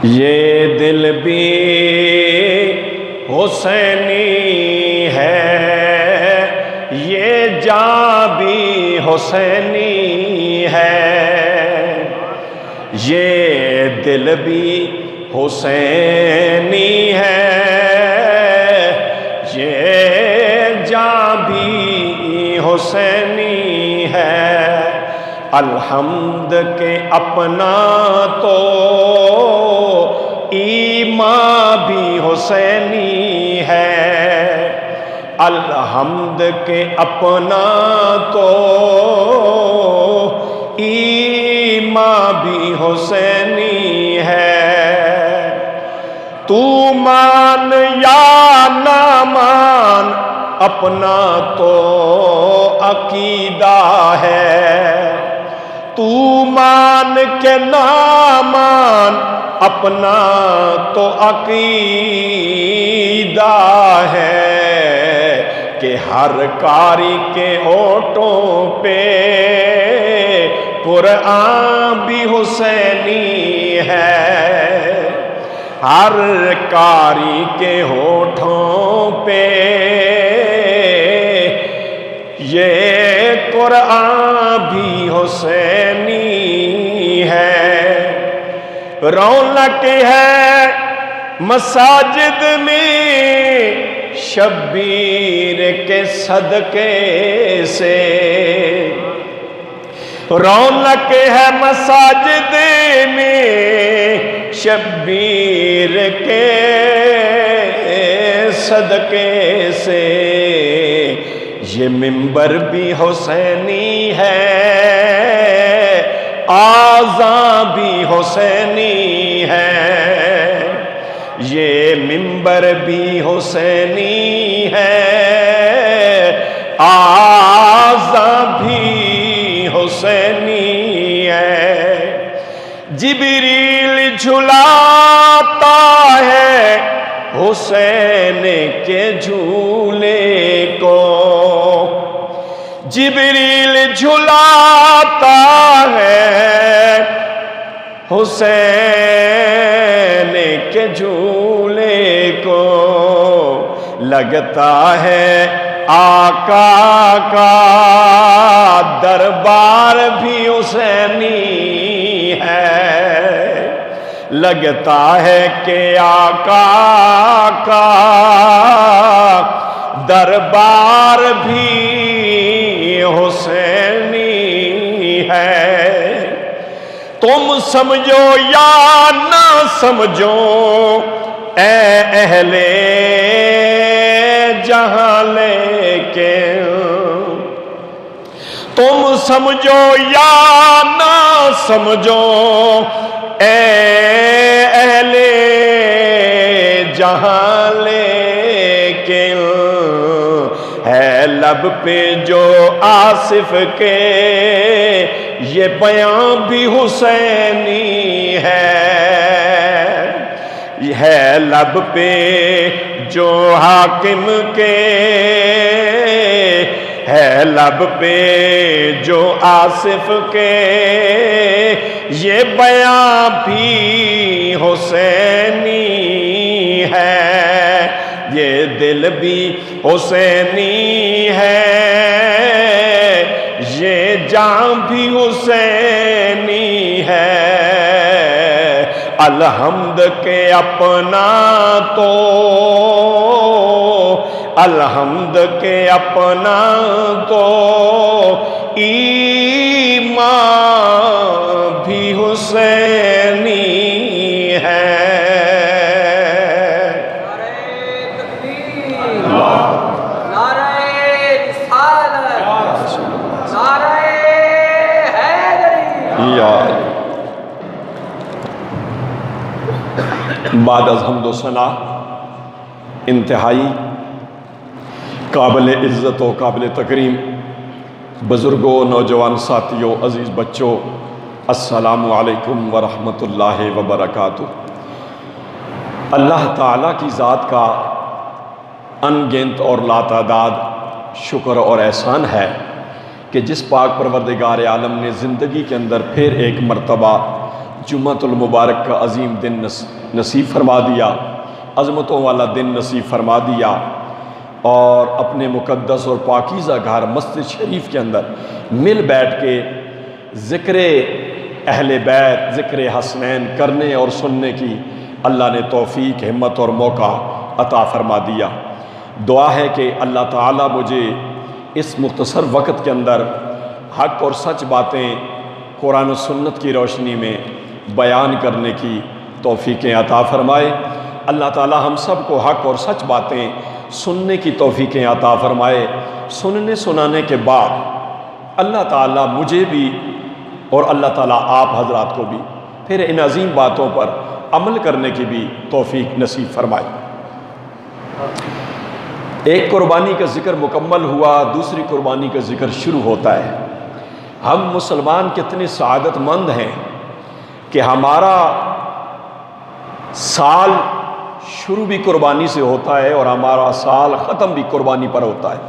یہ دل بھی حسینی ہے، یہ جاں بھی حسینی ہے، یہ دل بھی حسینی ہے، یہ جاں بھی حسینی ہے۔ الحمد کے اپنا تو ایمان بھی حسینی ہے، الحمد کے اپنا تو ایمان بھی حسینی ہے۔ تو مان یا نہ مان اپنا تو عقیدہ ہے، تو مان کے نہ مان اپنا تو عقیدہ ہے، کہ ہر قاری کے ہونٹوں پہ قرآن بھی حسینی ہے، ہر قاری کے ہونٹوں پہ یہ قرآن بھی حسینی ہے۔ رونق ہے مساجد میں شبیر کے صدقے سے، رونق ہے مساجد میں شبیر کے صدقے سے، یہ منبر بھی حسینی ہے، آذان بھی حسینی ہے، یہ منبر بھی حسینی ہے، آذان بھی حسینی ہے۔ جبریل جھلاتا ہے حسین کے جھولے کو، جبریل جھلاتا ہے حسین کے جھولے کو، لگتا ہے آقا کا دربار بھی حسینی ہے، لگتا ہے کہ آقا کا دربار بھی حسینی ہے۔ تم سمجھو یا نہ سمجھو اے اہل جہاں، لیکن تم سمجھو یا نہ سمجھو اے اہل جہاں، لیکن ہے لب پہ جو آصف کے یہ بیان بھی حسینی ہے، یہ ہے لب پہ جو حاکم کے، ہے لب پہ جو آصف کے یہ بیان بھی حسینی ہے، یہ دل بھی حسینی ہے، یہ جان بھی حسینی ہے۔ الحمد کے اپنا تو، الحمد کے اپنا تو ایمان بھی حسینی ہے۔ بعد از حمد و ثنا انتہائی قابل عزت و قابل تکریم بزرگوں، نوجوان ساتھیوں، عزیز بچوں، السلام علیکم ورحمۃ اللہ وبرکاتہ۔ اللہ تعالیٰ کی ذات کا ان گنت اور لاتعداد شکر اور احسان ہے کہ جس پاک پروردگار عالم نے زندگی کے اندر پھر ایک مرتبہ جمعۃ المبارک کا عظیم دن نصیب فرما دیا، عظمتوں والا دن نصیب فرما دیا، اور اپنے مقدس اور پاکیزہ گھر مسجد شریف کے اندر مل بیٹھ کے ذکر اہل بیت، ذکر حسنین کرنے اور سننے کی اللہ نے توفیق، ہمت اور موقع عطا فرما دیا۔ دعا ہے کہ اللہ تعالیٰ مجھے اس مختصر وقت کے اندر حق اور سچ باتیں قرآن و سنت کی روشنی میں بیان کرنے کی توفیقیں عطا فرمائے۔ اللہ تعالیٰ ہم سب کو حق اور سچ باتیں سننے کی توفیقیں عطا فرمائے۔ سننے سنانے کے بعد اللہ تعالیٰ مجھے بھی اور اللہ تعالیٰ آپ حضرات کو بھی پھر ان عظیم باتوں پر عمل کرنے کی بھی توفیق نصیب فرمائے۔ ایک قربانی کا ذکر مکمل ہوا، دوسری قربانی کا ذکر شروع ہوتا ہے۔ ہم مسلمان کتنے سعادت مند ہیں کہ ہمارا سال شروع بھی قربانی سے ہوتا ہے اور ہمارا سال ختم بھی قربانی پر ہوتا ہے۔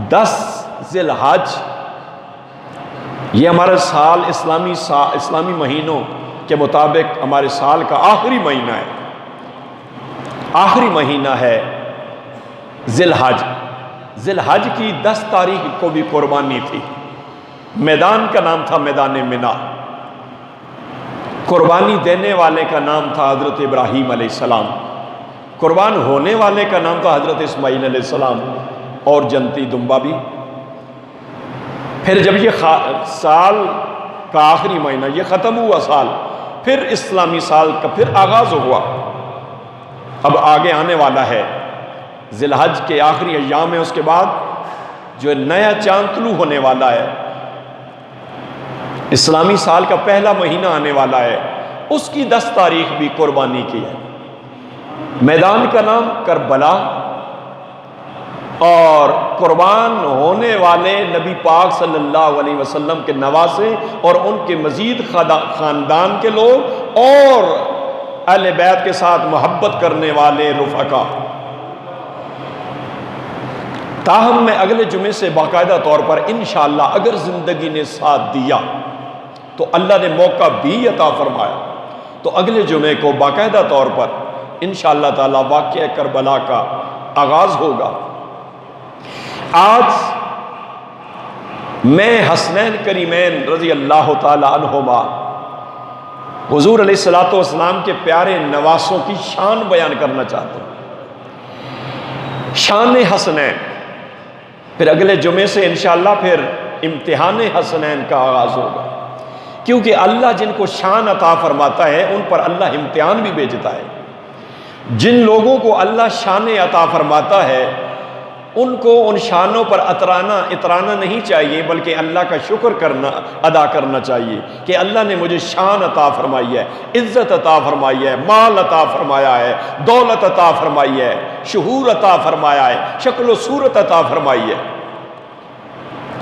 10 ذی الحج یہ ہمارا سال اسلامی مہینوں کے مطابق ہمارے سال کا آخری مہینہ ہے، آخری مہینہ ہے ذی الحج۔ ذی الحج کی 10 تاریخ کو بھی قربانی تھی۔ میدان کا نام تھا میدان منا، قربانی دینے والے کا نام تھا حضرت ابراہیم علیہ السلام، قربان ہونے والے کا نام تھا حضرت اسماعیل علیہ السلام، اور جنتی دمبا بھی۔ پھر جب یہ سال کا آخری مہینہ یہ ختم ہوا سال، پھر اسلامی سال کا پھر آغاز ہوا۔ اب آگے آنے والا ہے ذی الحج کے آخری ایام میں، اس کے بعد جو نیا چاند طلوع ہونے والا ہے، اسلامی سال کا پہلا مہینہ آنے والا ہے، اس کی 10 تاریخ بھی قربانی کی ہے۔ میدان کا نام کربلا، اور قربان ہونے والے نبی پاک صلی اللہ علیہ وسلم کے نواسے اور ان کے مزید خاندان کے لوگ اور اہل بیت کے ساتھ محبت کرنے والے رفقا۔ تاہم میں اگلے جمعے سے باقاعدہ طور پر انشاءاللہ اگر زندگی نے ساتھ دیا تو اللہ نے موقع بھی عطا فرمایا تو اگلے جمعے کو باقاعدہ طور پر انشاءاللہ تعالی واقعہ کربلا کا آغاز ہوگا۔ آج میں حسنین کریمین رضی اللہ تعالی عنہما حضور علیہ الصلوۃ والسلام کے پیارے نواسوں کی شان بیان کرنا چاہتا ہوں، شان حسنین۔ پھر اگلے جمعے سے انشاءاللہ پھر امتحان حسنین کا آغاز ہوگا، کیونکہ اللہ جن کو شان عطا فرماتا ہے ان پر اللہ امتحان بھی بھیجتا ہے۔ جن لوگوں کو اللہ شان عطا فرماتا ہے ان کو ان شانوں پر اترانا نہیں چاہیے، بلکہ اللہ کا شکر ادا کرنا چاہیے کہ اللہ نے مجھے شان عطا فرمائی ہے، عزت عطا فرمائی ہے، مال عطا فرمایا ہے، دولت عطا فرمائی ہے، شہور عطا فرمایا ہے، شکل و صورت عطا فرمائی ہے۔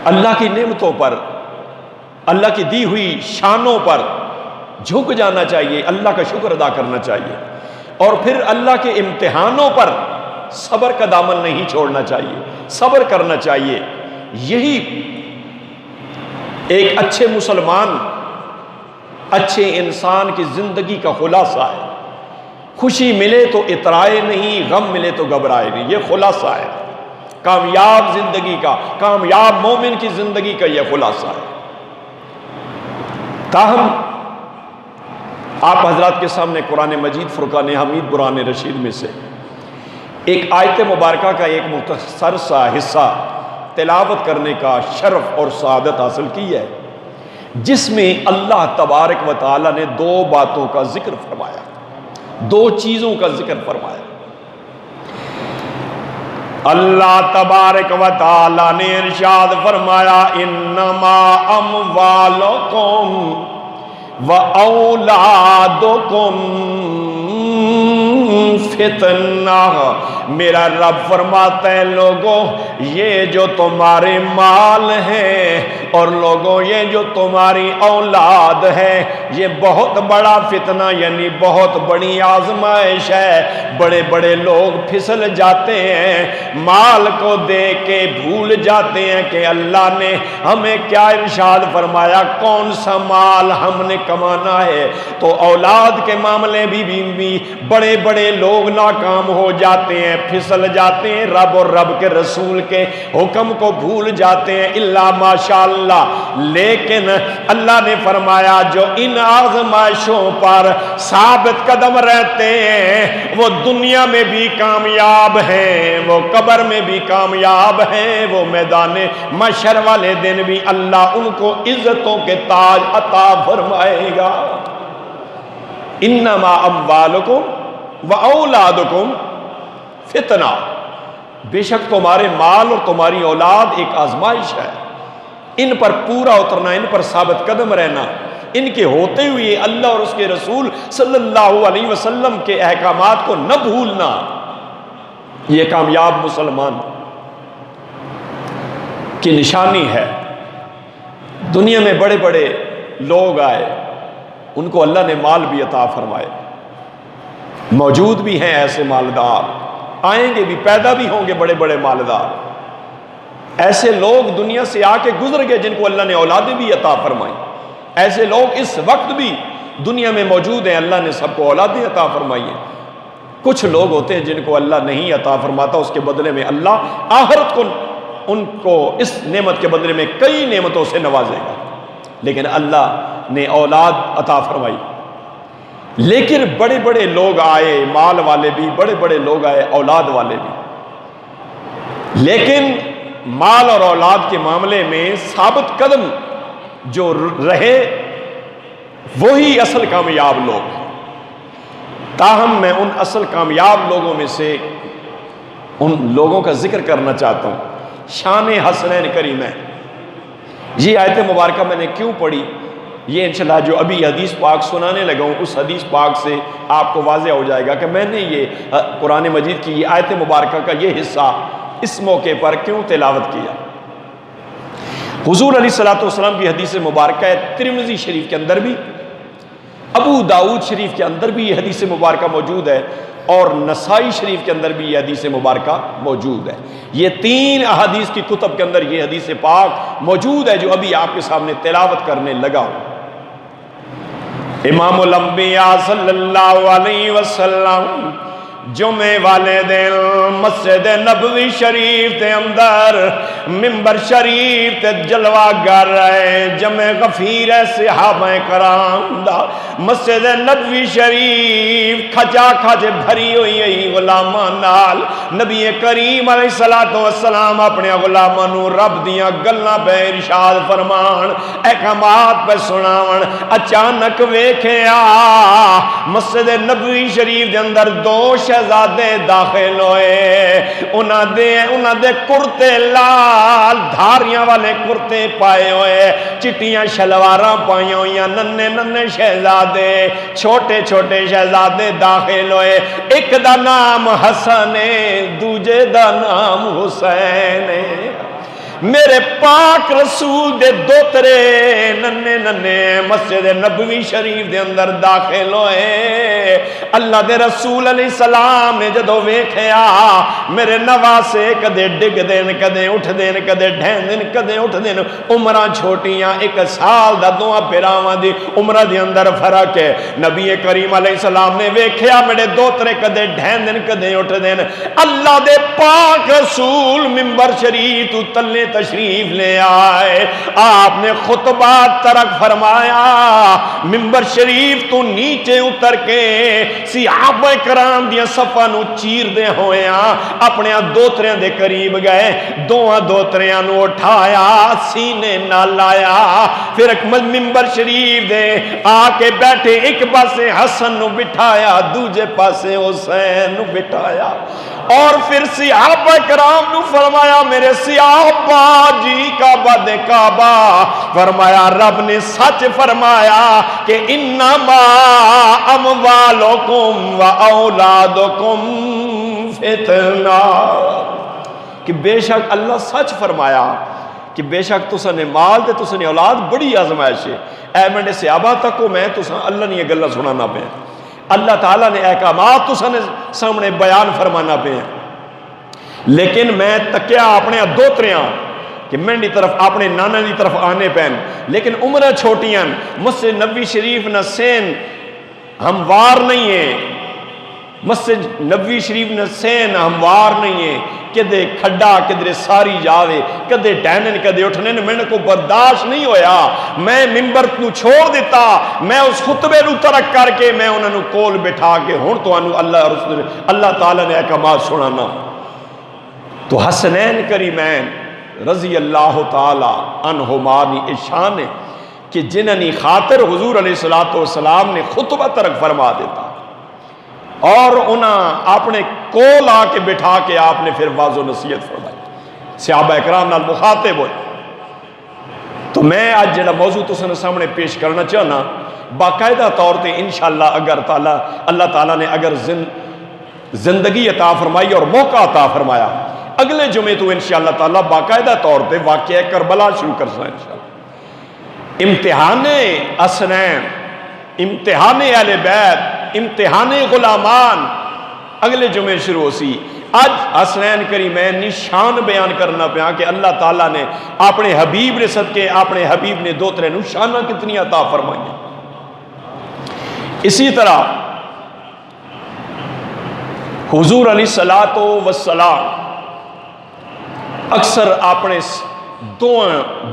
اللہ کی نعمتوں پر، اللہ کی دی ہوئی شانوں پر جھک جانا چاہیے، اللہ کا شکر ادا کرنا چاہیے، اور پھر اللہ کے امتحانوں پر صبر کا دامن نہیں چھوڑنا چاہیے، صبر کرنا چاہیے۔ یہی ایک اچھے مسلمان، اچھے انسان کی زندگی کا خلاصہ ہے۔ خوشی ملے تو اترائے نہیں، غم ملے تو گھبرائے نہیں، یہ خلاصہ ہے کامیاب زندگی کا، کامیاب مومن کی زندگی کا یہ خلاصہ ہے۔ تاہم آپ حضرات کے سامنے قرآن مجید فرقان حمید برہان رشید میں سے ایک آیت مبارکہ کا ایک مختصر سا حصہ تلاوت کرنے کا شرف اور سعادت حاصل کی ہے، جس میں اللہ تبارک و تعالی نے 2 باتوں کا ذکر فرمایا، 2 چیزوں کا ذکر فرمایا۔ اللہ تبارک و تعالی نے ارشاد فرمایا انما اموالکم و اولادکم فتنہ، میرا رب فرماتا ہے لوگوں یہ جو تمہارے مال ہیں اور لوگوں یہ جو تمہاری اولاد ہے یہ بہت بڑا فتنہ یعنی بہت بڑی آزمائش ہے۔ بڑے بڑے لوگ پھسل جاتے ہیں، مال کو دے کے بھول جاتے ہیں کہ اللہ نے ہمیں کیا ارشاد فرمایا، کون سا مال ہم نے کمانا ہے۔ تو اولاد کے معاملے بھی بڑے بڑے لوگ ناکام ہو جاتے ہیں، پھسل جاتے ہیں، رب اور رب کے رسول کے حکم کو بھول جاتے ہیں، الا ماشاء اللہ۔ لیکن اللہ نے فرمایا جو ان آزمائشوں پر ثابت قدم رہتے ہیں وہ دنیا میں بھی کامیاب ہیں، وہ قبر میں بھی کامیاب ہیں، وہ میدان محشر والے دن بھی اللہ ان کو عزتوں کے تاج عطا فرمائے گا۔ انما اموالکم و اولادکم فتنہ، بے شک تمہارے مال اور تمہاری اولاد ایک آزمائش ہے، ان پر پورا اترنا، ان پر ثابت قدم رہنا، ان کے ہوتے ہوئے اللہ اور اس کے رسول صلی اللہ علیہ وسلم کے احکامات کو نہ بھولنا، یہ کامیاب مسلمان کی نشانی ہے۔ دنیا میں بڑے بڑے لوگ آئے، ان کو اللہ نے مال بھی عطا فرمائے، موجود بھی ہیں ایسے مالدار، آئیں گے بھی، پیدا بھی ہوں گے بڑے بڑے مالدار۔ ایسے لوگ دنیا سے آ کے گزر گئے جن کو اللہ نے اولادیں بھی عطا فرمائی، ایسے لوگ اس وقت بھی دنیا میں موجود ہیں، اللہ نے سب کو اولادیں عطا فرمائی ہیں۔ کچھ لوگ ہوتے ہیں جن کو اللہ نہیں عطا فرماتا، اس کے بدلے میں اللہ آخرت کو ان کو اس نعمت کے بدلے میں کئی نعمتوں سے نوازے گا، لیکن اللہ نے اولاد عطا فرمائی۔ لیکن بڑے بڑے لوگ آئے، مال والے بھی، بڑے بڑے لوگ آئے، اولاد والے بھی، لیکن مال اور اولاد کے معاملے میں ثابت قدم جو رہے وہی اصل کامیاب لوگ ہیں۔ تاہم میں ان اصل کامیاب لوگوں میں سے ان لوگوں کا ذکر کرنا چاہتا ہوں، شان حسنین کریمین۔ یہ آیت مبارکہ میں نے کیوں پڑھی، یہ انشاءاللہ جو ابھی حدیث پاک سنانے لگا ہوں اس حدیث پاک سے آپ کو واضح ہو جائے گا کہ میں نے یہ قرآن مجید کی آیت مبارکہ کا یہ حصہ اس موقع پر کیوں تلاوت کیا۔ حضور علیہ الصلوۃ والسلام کی حدیث مبارکہ ہے، ترمذی شریف کے اندر بھی، ابو داؤد شریف کے اندر بھی یہ حدیث مبارکہ موجود ہے، اور نسائی شریف کے اندر بھی یہ حدیث مبارکہ موجود ہے۔ یہ تین احادیث کی کتب کے اندر یہ حدیث پاک موجود ہے جو ابھی آپ کے سامنے تلاوت کرنے لگا ہوں۔ امام الانبیاء صلی اللہ علیہ وسلم جمعے والے دن مسجد نبوی شریف تے اندر ممبر شریف تے جلوہ گر رہے، جمع غفیر ہے صحابہ کرام دا، مسجد نبوی شریف کھچا کھچ بھری ہوئی غلاماں نال، نبی کریم علیہ الصلوۃ والسلام اپنے غلاماں نو رب دیاں گلاں پہ ارشاد فرمان، احکامات پہ سناون۔ اچانک ویکھیا مسجد نبوی شریف دے اندر دو شہزادے داخل ہوئے، انہاں دے کرتے لال دھاریاں والے کرتے پائے ہوئے، چٹیاں شلواراں پائیں ہوئیاں، ننے ننے شہزادے، چھوٹے چھوٹے شہزادے داخل ہوئے، ایک دا نام حسن ہے، دوجے دا نام حسین ہے۔ میرے پاک رسول دے دوترے ننے ننے مسجد نبوی شریف دے اندر داخل ہوئے۔ اللہ دے رسول علیہ السلام نے جدو ویکھیا میرے نواسے کدے ڈگ دین کدے اٹھ دین کدے ڈھین دین کدے اٹھ دین، عمرہ چھوٹیاں، ایک سال دا دوہاں پیراواں دی عمرہ دی اندر فرق ہے۔ نبی کریم علیہ السلام نے ویکھیا میرے دوترے کدے ڈھین دین کدے اٹھ دین، اللہ دے پاک رسول منبر شریف تو تلے تشریف لے آئے، آپ نے خطبہ ترک فرمایا، منبر شریف تو نیچے اتر کے صحابہ کرام دیاں صفاں نو چیر دے ہویاں اپنے دوتریاں دے قریب گئے، دوہاں دوتریاں نو اٹھایا، سینے نال لایا، پھر منبر شریف دے آ کے بیٹھے، ایک پاسے حسن نو بٹھایا، دوجے پاسے حسین نو بٹھایا، اور پھر صحابہ کرام نو فرمایا میرے صحابہ جی کعبہ دے کعبہ، فرمایا رب نے سچ فرمایا کہ انما اموالکم و اولادکم فتنہ، کہ بے شک اللہ سچ فرمایا کہ بے شک تساں نے مال تے تساں نے اولاد بڑی آزمائش ہے۔ اے میرے صحابہ تک کو میں تساں اللہ نے یہ گلاں سنانا پیا، اللہ تعالیٰ نے احکامات تو سامنے بیان فرمانا پہ ہیں، لیکن میں تکیا اپنے دوتریاں کہ میں دی طرف اپنے نانا دی طرف آنے پین، لیکن عمرہ چھوٹیاں مسجد نبوی شریف نہ سین ہموار نہیں ہے، مسجد نبوی شریف نہ سین ہموار نہیں ہے، کدے کھڈا کدے ساری جاوے، کدے ڈینن کدے اٹھنے، میں نے کو برداشت نہیں ہویا، میں ممبر نو چھوڑ دیتا، میں اس خطبے نو ترک کر کے میں انہوں نے کول بٹھا کے ہون تو انہوں اللہ تعالیٰ نے احکامات سنانا۔ تو حسنین کریمین رضی اللہ تعالی عنہما نی اشان ہے کہ جنہنی خاطر حضور علیہ السلام نے خطبہ ترک فرما دیتا، اور انہاں اپنے کول آ کے بٹھا کے آپ نے پھر واضح و نصیحت فرمائی، صحابہ اکرام نال مخاطب ہوئے۔ تو میں آج جڑا موضوع تساں سامنے پیش کرنا چاہنا، باقاعدہ طور تے انشاءاللہ اگر اللہ تعالیٰ نے اگر زندگی عطا فرمائی اور موقع عطا فرمایا، اگلے جمعے تو انشاءاللہ تعالیٰ باقاعدہ طور پہ واقعہ کربلا شروع کر سا انشاءاللہ۔ امتحان حسنین، امتحان اہل بیت، امتحان غلامان اگلے جمعے شروع ہو سی۔ آج حسنین کریمین نشان بیان کرنا پیا کہ اللہ تعالیٰ نے اپنے حبیب نے صدقے اپنے حبیب نے دو ترے نشانہ کتنی عطا فرمائی۔ اسی طرح حضور علیہ السلام اکثر اپنے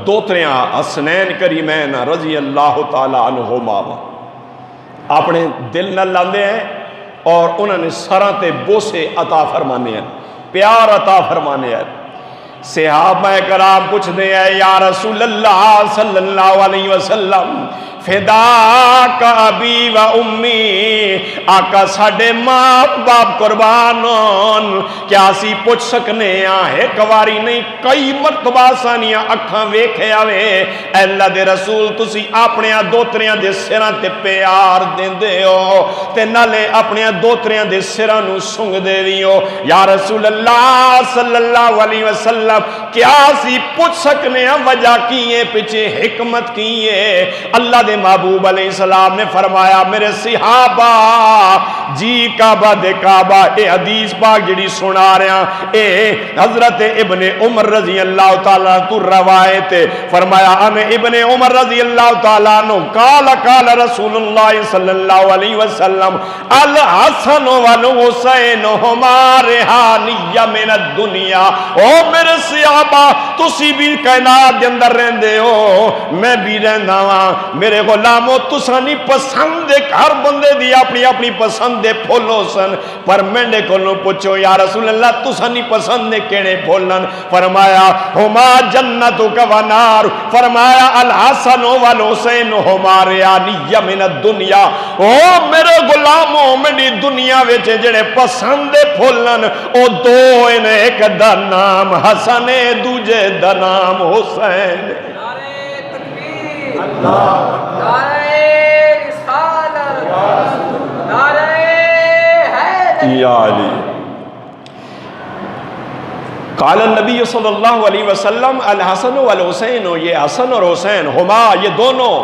دو تریاں حسنین کریمین رضی اللہ تعالی عنہما اپنے دل نہ لاندے ہیں، اور انہوں نے سراں تے بوسے عطا فرمانے ہیں، پیار عطا فرمانے ہیں۔ صحابہ کرام پوچھ دے ہیں یا رسول اللہ صلی اللہ علیہ وسلم فداک ابی و امی، آقا ساڑھے ماں باپ قربانون، کیا اسی پوچھ سکنے آئے کواری نہیں کئی مرتبہ سانیاں اکھاں ویکھے آوے، اے اللہ دے رسول تسی اپنے دوتریاں دے سراں تے پیار دین دے ہو تے نالے اپنے دوتریاں دے سراں نو سنگ دے دیو، یا رسول اللہ صلی اللہ علیہ وسلم کیا اسی پوچھ سکنے ہیں وجہ کیے پیچھے حکمت کیے؟ اللہ دے محبوب علیہ السلام نے فرمایا میرے صحابہ جی کعبہ دے کعبہ، اے حدیث پاک جڑی سنا رہا، اے حضرت ابن عمر رضی اللہ تعالیٰ تو روایت فرمایا ان ابن عمر رضی اللہ تعالیٰ عنہ قال رسول اللہ صلی اللہ علیہ وسلم الحسن والحسین ہما ریحانیہ من الدنیا۔ او میرے صحابہ تسی بھی کائنات دے اندر رہندے ہو، میں بھی رہندا ہاں، میرے غلامو تسانی پسند ہر بندے دی اپنی اپنی پسند دے پھولو سن، پر میں کولوں پوچھو یا رسول اللہ تسانی پسند دے کیڑے پھولن؟ فرمایا ہما جنتک و نار، فرمایا الحسن والحسین ہما ریحانیہ من الدنیا۔ او میرے غلامو میری دنیا وچ جڑے پسند دے پھولن او دو ان، ایک دا نام حسن ہے دوجے دا نام حسین۔ نعرہ تکبیر، نعرہ رسالت، نعرہ حیدر۔ یا علی قال النبی صلی اللہ علیہ وسلم الحسن والحسین، یہ حسن اور حسین ہما یہ دونوں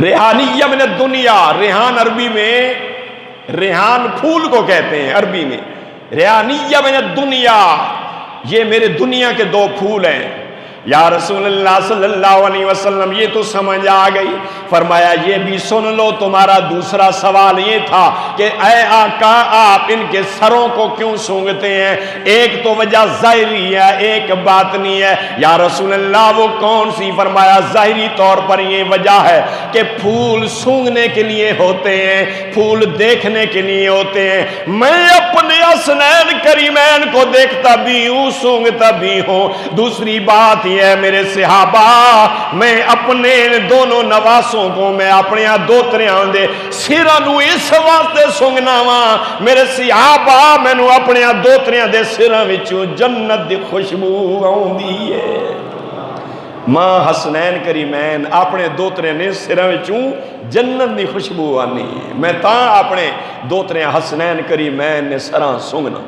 ریحانیہ من الدنیا، ریحان عربی میں ریحان پھول کو کہتے ہیں عربی میں، ریحانیہ من الدنیا یہ میرے دنیا کے دو پھول ہیں۔ یا رسول اللہ صلی اللہ علیہ وسلم یہ تو سمجھ آ گئی، فرمایا یہ بھی سن لو تمہارا دوسرا سوال یہ تھا کہ اے آقا آپ ان کے سروں کو کیوں سونگتے ہیں؟ ایک تو وجہ ظاہری ہے ایک باطنی ہے، یا رسول اللہ وہ کون سی؟ فرمایا ظاہری طور پر یہ وجہ ہے کہ پھول سونگنے کے لیے ہوتے ہیں، پھول دیکھنے کے لیے ہوتے ہیں، میں اپنے حسنین کریمین کو دیکھتا بھی ہوں سونگتا بھی ہوں۔ دوسری بات ہے میرے صحابہ میں اپنے دونوں نواسوں کو میں اپنے دو تریاں دے سرانو اس واسطے سنگنا وا، میرے صحابہ میں نو اپنے دو تریاں دے سران وچوں جنت دی خوشبو آوندی ہے۔ ماں حسنین کریمین اپنے دو تریاں نے سران وچوں جنت دی خوشبو آنی ہے، میں تاں اپنے دو تریاں حسنین کریمین نے سران سنگنا۔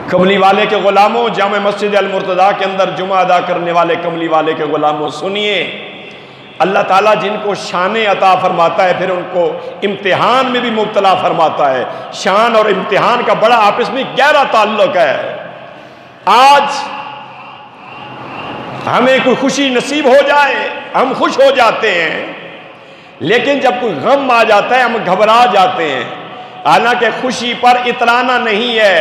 کملی والے کے غلاموں، جامع مسجد المرتضیٰ کے اندر جمعہ ادا کرنے والے کملی والے کے غلاموں سنیے، اللہ تعالیٰ جن کو شان عطا فرماتا ہے پھر ان کو امتحان میں بھی مبتلا فرماتا ہے۔ شان اور امتحان کا بڑا آپس میں گہرا تعلق ہے۔ آج ہمیں کوئی خوشی نصیب ہو جائے ہم خوش ہو جاتے ہیں، لیکن جب کوئی غم آ جاتا ہے ہم گھبرا جاتے ہیں۔ حالانکہ خوشی پر اترانا نہیں ہے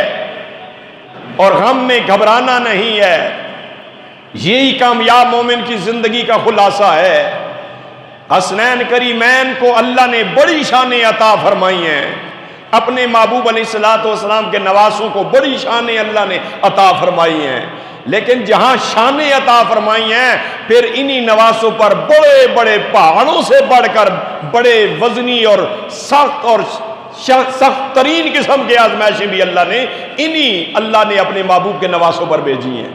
اور غم میں گھبرانا نہیں ہے، یہی کامیاب مومن کی زندگی کا خلاصہ ہے۔ حسنین کریمین کو اللہ نے بڑی شانیں عطا فرمائی ہیں، اپنے محبوب علیہ الصلوۃ والسلام کے نواسوں کو بڑی شانیں اللہ نے عطا فرمائی ہیں، لیکن جہاں شانیں عطا فرمائی ہیں پھر انہی نواسوں پر بڑے بڑے پہاڑوں سے بڑھ کر بڑے وزنی اور سخت ترین قسم کے آزمائشیں بھی اللہ نے اپنے محبوب کے نواسوں پر بھیجی ہیں۔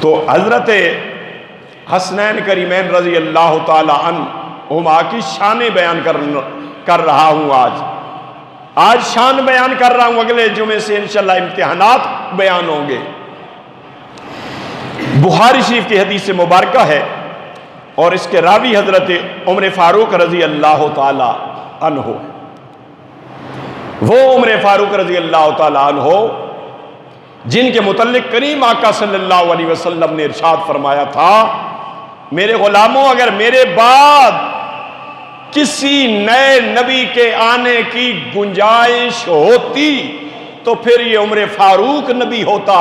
تو حضرت حسنین کریمین رضی اللہ تعالی عنہما کی شانیں بیان کر رہا ہوں۔ آج شان بیان کر رہا ہوں، اگلے جمعے سے انشاءاللہ امتحانات بیان ہوں گے۔ بخاری شریف کی حدیث مبارکہ ہے اور اس کے راوی حضرت عمر فاروق رضی اللہ تعالی عنہ، وہ عمر فاروق رضی اللہ تعالی عنہ جن کے متعلق کریم آقا صلی اللہ علیہ وسلم نے ارشاد فرمایا تھا، میرے غلاموں اگر میرے بعد کسی نئے نبی کے آنے کی گنجائش ہوتی تو پھر یہ عمر فاروق نبی ہوتا،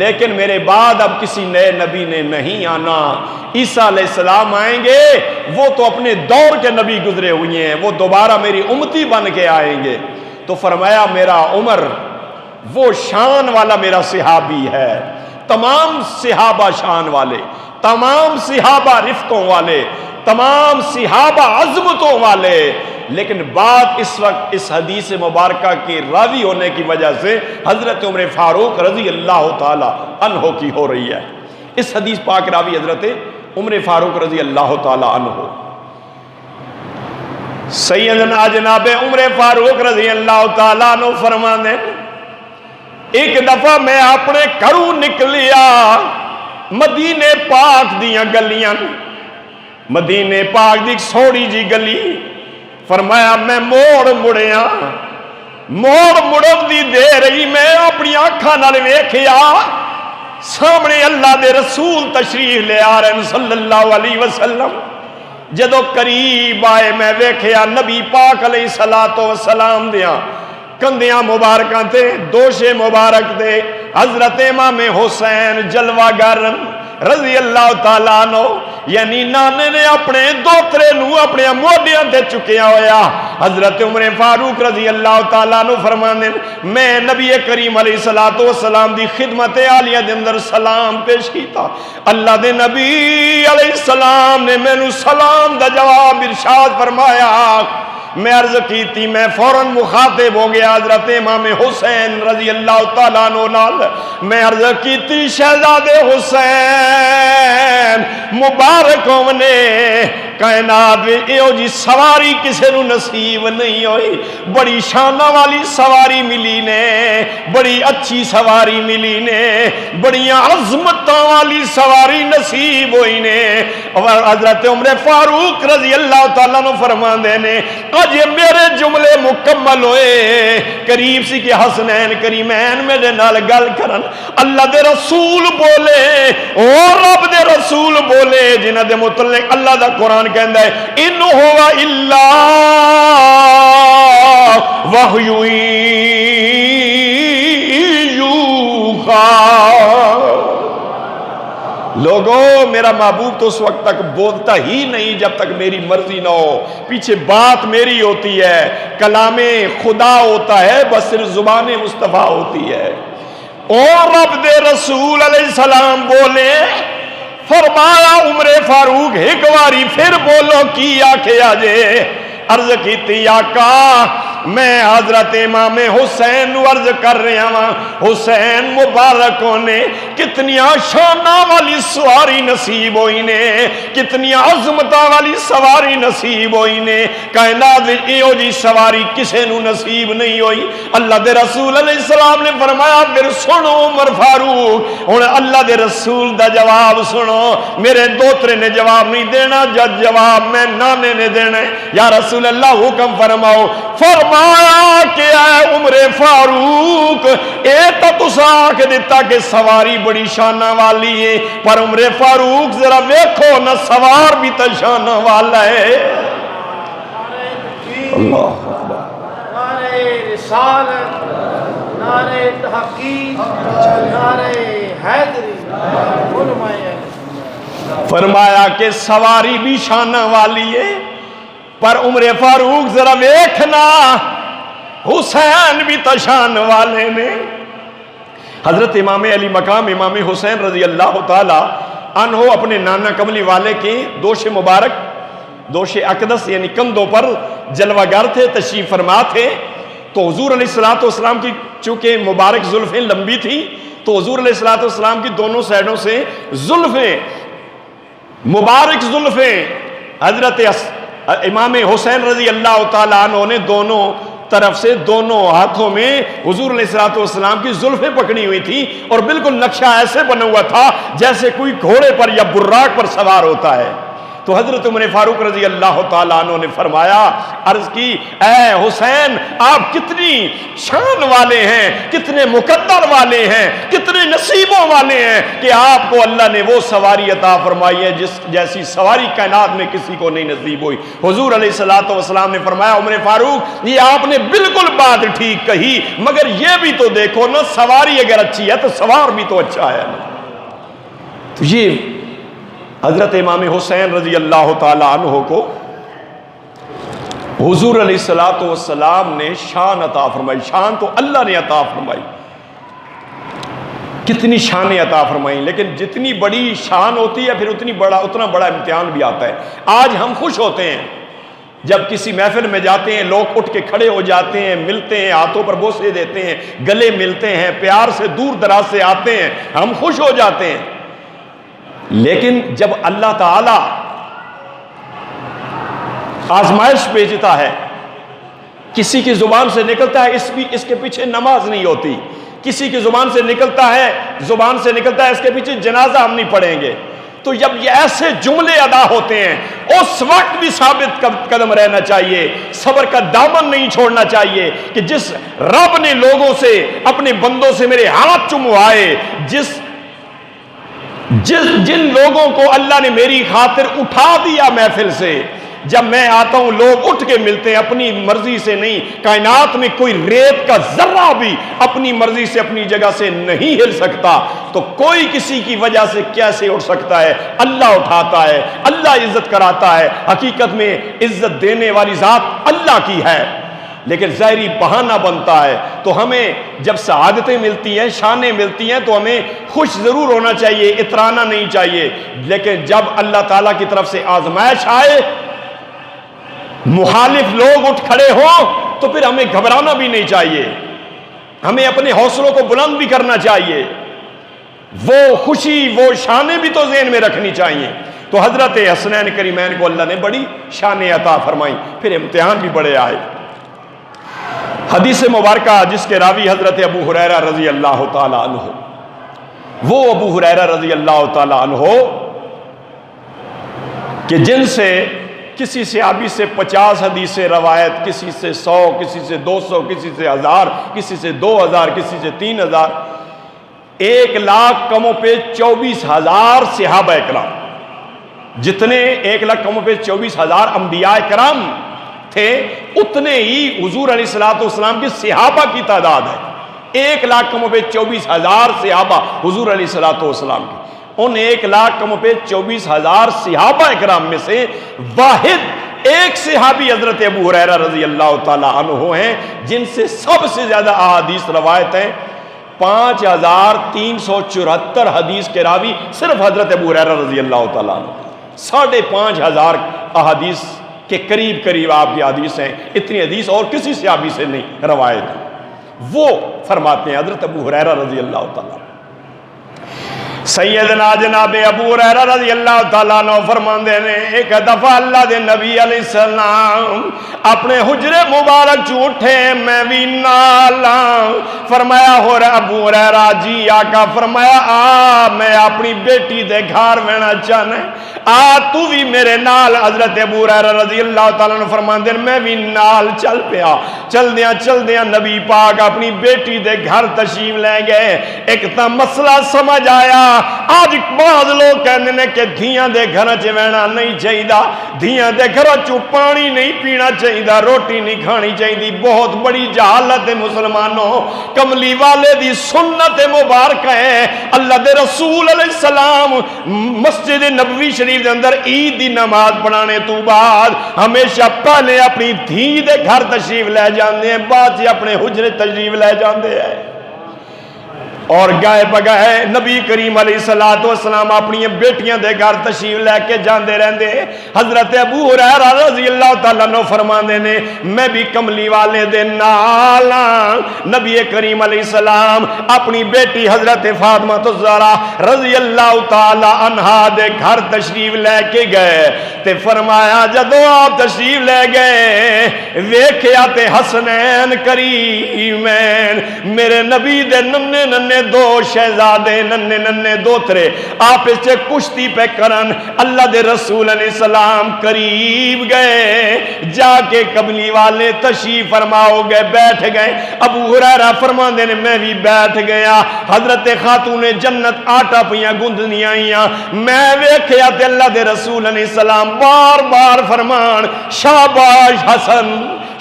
لیکن میرے بعد اب کسی نئے نبی نے نہیں آنا۔ عیسیٰ علیہ السلام آئیں گے، وہ تو اپنے دور کے نبی گزرے ہوئے ہیں، وہ دوبارہ میری امتی بن کے آئیں گے۔ تو فرمایا میرا عمر وہ شان والا میرا صحابی ہے، تمام صحابہ شان والے، تمام صحابہ رفتوں والے، تمام صحابہ عظمتوں والے، لیکن بات اس وقت اس حدیث مبارکہ کے راوی ہونے کی وجہ سے حضرت عمر فاروق رضی اللہ تعالی عنہ کی ہو رہی ہے۔ اس حدیث پاک راوی حضرت عمر فاروق رضی اللہ تعالی عنہ، سیدنا جناب عمر فاروق رضی اللہ تعالی عنہ فرمانے، ایک دفعہ میں اپنے گھروں نکلیا مدینے پاک دیاں گلیاں، مدینے پاک دی سوڑی جی گلی، فرمایا میں موڑ مڑیا، موڑ مڑن دی دے رہی میں اپنی آنکھاں نال ویکھیا سامنے اللہ دے رسول تشریف لے آ رہے ہیں صلی اللہ علیہ وسلم۔ جدو قریب آئے میں ویکھیا نبی پاک علیہ السلام دیاں کندیاں مبارکاں تے دوشے مبارک دے حضرت امام حسین جلوہ گر رضی اللہ تعالیٰ عنہ، یعنی نانے نے اپنے دوترے نو اپنے موڈیاں تے چکیا ہویا۔ حضرت عمر فاروق رضی اللہ تعالیٰ عنہ فرمانے، میں نبی کریم علیہ السلام دی خدمت عالیہ دے اندر سلام پیش کیتا، اللہ دے نبی علیہ السلام نے میں نو سلام دا جواب ارشاد فرمایا، میں عرض کی تھی، میں فوراً مخاطب ہو گیا حضرت امام حسین رضی اللہ تعالیٰ عنہ نال، میں عرض کی تھی شہزادے حسین مبارک ہونے کائنات میں ایو جی سواری کسے نو نصیب نہیں ہوئی، بڑی شانہ والی سواری ملی نے، بڑی اچھی سواری ملی نے، بڑی عظمتاں والی سواری نصیب ہوئی نے۔ اور حضرت عمر فاروق رضی اللہ تعالیٰ عنہ فرماندے نے، آج یہ میرے جملے مکمل ہوئے، قریب سی کہ حسنین کریمین میرے نال گل کرن، اللہ دے رسول بولے اور رب دے رسول بولے جنہ دے متعلق اللہ دا قرآن کہندا ہے ان ہوا الا وحی یوحی۔ لوگوں میرا محبوب تو اس وقت تک بولتا ہی نہیں جب تک میری مرضی نہ ہو، پیچھے بات میری ہوتی ہے، کلام خدا ہوتا ہے، بس صرف زبان مصطفیٰ ہوتی ہے۔ اور رب دے رسول علیہ السلام بولے، فرمایا عمر فاروق ایک واری پھر بولو کی آکھے آجے، عرض کیتی آقا میں حضرت امام حسین عرض کر رہا ہاں، حسین مبارکوں نے کتنی شانہ والی سواری نصیب ہوئی نے، کتنی عظمتہ والی سواری نصیب ہوئی نے، کائنات ایو جی سواری کسے نو نصیب نہیں ہوئی۔ اللہ دے رسول علیہ السلام نے فرمایا پھر سنو عمر فاروق، ہن اللہ دے رسول دا جواب سنو، میرے دوترے نے جواب نہیں دینا، جواب میں نانے نے دینا ہے۔ یا رسول اللہ حکم فرماؤ۔ فرمایا کہ اے عمر فاروق، اے تا تسا آکھ دیتا کہ سواری بڑی شانہ والی ہے، پر عمر فاروق ذرا ویکھو نہ سوار بھی تا شانہ والا ہے۔ اللہ اکبر، نعرہ رسالت، نعرہ تحقیق، نعرہ حیدری، علماء۔ فرمایا کہ سواری بھی شانہ والی ہے، پر عمر فاروق ذرا ویکھنا حسین بھی تشان والے نے۔ حضرت امام علی مقام امام حسین رضی اللہ تعالی عنہ اپنے نانا کملی والے کے دوش مبارک، دوش اقدس یعنی کندھوں پر جلوہ گر تھے، تشریف فرما تھے۔ تو حضور علیہ السلام کی چونکہ مبارک زلفیں لمبی تھی، تو حضور علیہ السلام کی دونوں سائڈوں سے زلفیں، مبارک زلفیں، حضرت امام حسین رضی اللہ تعالیٰ عنہ نے دونوں طرف سے دونوں ہاتھوں میں حضور علیہ السلام کی زلفیں پکڑی ہوئی تھی، اور بالکل نقشہ ایسے بنا ہوا تھا جیسے کوئی گھوڑے پر یا براق پر سوار ہوتا ہے۔ تو حضرت عمر فاروق رضی اللہ تعالیٰ عنہ نے فرمایا، عرض کی اے حسین آپ کتنی شان والے ہیں، کتنے مقدر والے ہیں، کتنے نصیبوں والے ہیں کہ آپ کو اللہ نے وہ سواری عطا فرمائی ہے جس جیسی سواری کائنات میں کسی کو نہیں نصیب ہوئی۔ حضور علیہ السلام نے فرمایا عمر فاروق یہ آپ نے بالکل بات ٹھیک کہی، مگر یہ بھی تو دیکھو نا، سواری اگر اچھی ہے تو سوار بھی تو اچھا ہے نا۔ تو یہ حضرت امام حسین رضی اللہ تعالی عنہ کو حضور علیہ السلام نے شان عطا فرمائی۔ شان تو اللہ نے عطا فرمائی، کتنی شانیں عطا فرمائی، لیکن جتنی بڑی شان ہوتی ہے پھر اتنا بڑا امتحان بھی آتا ہے۔ آج ہم خوش ہوتے ہیں جب کسی محفل میں جاتے ہیں، لوگ اٹھ کے کھڑے ہو جاتے ہیں، ملتے ہیں، ہاتھوں پر بوسے دیتے ہیں، گلے ملتے ہیں، پیار سے دور دراز سے آتے ہیں، ہم خوش ہو جاتے ہیں۔ لیکن جب اللہ تعالی آزمائش بھیجتا ہے، کسی کی زبان سے نکلتا ہے اس کے پیچھے نماز نہیں ہوتی، کسی کی زبان سے نکلتا ہے اس کے پیچھے جنازہ ہم نہیں پڑھیں گے، تو جب یہ ایسے جملے ادا ہوتے ہیں اس وقت بھی ثابت قدم رہنا چاہیے، صبر کا دامن نہیں چھوڑنا چاہیے کہ جس رب نے لوگوں سے، اپنے بندوں سے میرے ہاتھ چموائے، جن لوگوں کو اللہ نے میری خاطر اٹھا دیا محفل سے، جب میں آتا ہوں لوگ اٹھ کے ملتے ہیں، اپنی مرضی سے نہیں۔ کائنات میں کوئی ریت کا ذرہ بھی اپنی مرضی سے اپنی جگہ سے نہیں ہل سکتا، تو کوئی کسی کی وجہ سے کیسے اٹھ سکتا ہے؟ اللہ اٹھاتا ہے، اللہ عزت کراتا ہے، حقیقت میں عزت دینے والی ذات اللہ کی ہے، لیکن ظاہری بہانہ بنتا ہے۔ تو ہمیں جب سعادتیں ملتی ہیں، شانیں ملتی ہیں، تو ہمیں خوش ضرور ہونا چاہیے، اترانا نہیں چاہیے، لیکن جب اللہ تعالیٰ کی طرف سے آزمائش آئے، مخالف لوگ اٹھ کھڑے ہوں، تو پھر ہمیں گھبرانا بھی نہیں چاہیے، ہمیں اپنے حوصلوں کو بلند بھی کرنا چاہیے، وہ خوشی، وہ شانیں بھی تو ذہن میں رکھنی چاہیے۔ تو حضرت حسنین کریمین کو اللہ نے بڑی شانیں عطا فرمائیں، پھر امتحان بھی بڑے آئے۔ حدیث مبارکہ جس کے راوی حضرت ابو ہریرہ رضی اللہ تعالی عنہ، وہ ابو ہریرہ رضی اللہ تعالی عنہ کہ جن سے کسی صحابی سے 50 حدیث روایت، کسی سے 100، کسی سے 200، کسی سے 1000، کسی سے 2000، کسی سے 3000، 1,00,000 کم و پیش 24,000 صحابہ کرام، جتنے 1,00,000 کم و پیش 24,000 انبیاء کرام تھے، اتنے ہی حضور علیہ السلام کی صحابہ کی تعداد ہے۔ 1,00,000 کم و پیش 24,000 صحابہ حضور علیہ السلام کی، ان 1,00,000 کم و پیش 24,000 صحابہ اکرام میں سے واحد ایک صحابی حضرت ابو ہریرہ رضی اللہ تعالی عنہ ہیں، جن سے سب سے زیادہ احادیث روایت ہیں۔ 5,374 حدیث کے راوی صرف حضرت ابو ہریرہ رضی اللہ تعالی عنہ، 5,500 احادیث کہ قریب قریب آپ کی حدیث ہیں، اتنی حدیث اور کسی صحابی سے نہیں روایت۔ وہ فرماتے ہیں حضرت ابو ہریرہ رضی اللہ تعالیٰ، سیدنا جناب ابو ہریرہ رضی اللہ تعالیٰ عنہ فرماندے نے ایک دفعہ اللہ دے نبی علیہ السلام اپنے حجرے مبارک چ اٹھے، میں بھی نالا، فرمایا ہو رہا ابو ہریرہ جی آقا، فرمایا آ میں اپنی بیٹی دے گھر وینا چاہنا آ تو بھی میرے نال۔ حضرت ابو ہریرہ رضی اللہ تعالیٰ عنہ فرماندے میں بھی نال چل پیا، چل دیاں نبی پاک اپنی بیٹی دے گھر تشریف لے گئے۔ ایک تا مسئلہ سمجھ آیا، آج بعض لوگ کہنے نے کہ دھیاں دے گھر وینا نہیں چاہیے، دھیاں دے گھر پانی نہیں پینا چاہیے، روٹی نہیں کھانی چاہیے، بہت بڑی جہالت ہے مسلمانوں۔ کملی والے دی سنت مبارک ہے، اللہ دے رسول علیہ السلام مسجد نبوی شریف دے اندر عید دی نماز پڑھانے تو بعد ہمیشہ پہلے اپنی دھی دے گھر تشریف لے جاندے ہیں، بعد سے اپنے حجرے تشریف لے جاندے ہیں، اور گائے بگائے نبی کریم علیہ السلام اپنی بیٹیاں دے گھر تشریف لے کے جاندے رہندے۔ حضرت ابو ہریرہ رضی اللہ تعالیٰ عنہ فرماندے نے میں بھی کملی والے دے نال نبی کریم علیہ السلام اپنی بیٹی حضرت فاطمہ الزہرا رضی اللہ تعالیٰ عنہا دے گھر تشریف لے کے گئے تے فرمایا جدو آپ تشریف لے گئے ویکھیا تے حسنین کریمین میرے نبی دے ننے ننے دو شہزادے ننے ننے دوترے آپ اس سے کشتی پہ کرن۔ اللہ دے رسول علیہ السلام قریب گئے، جا کے قبلی والے تشریف فرماؤ گئے، بیٹھ گئے۔ ابو ہریرہ فرماندے نے میں بھی بیٹھ گیا، حضرت خاتون جنت آٹا پیاں گندنیاں آئیاں، میں ویکھیا تے اللہ دے رسول علیہ السلام بار بار فرمان شاباش حسن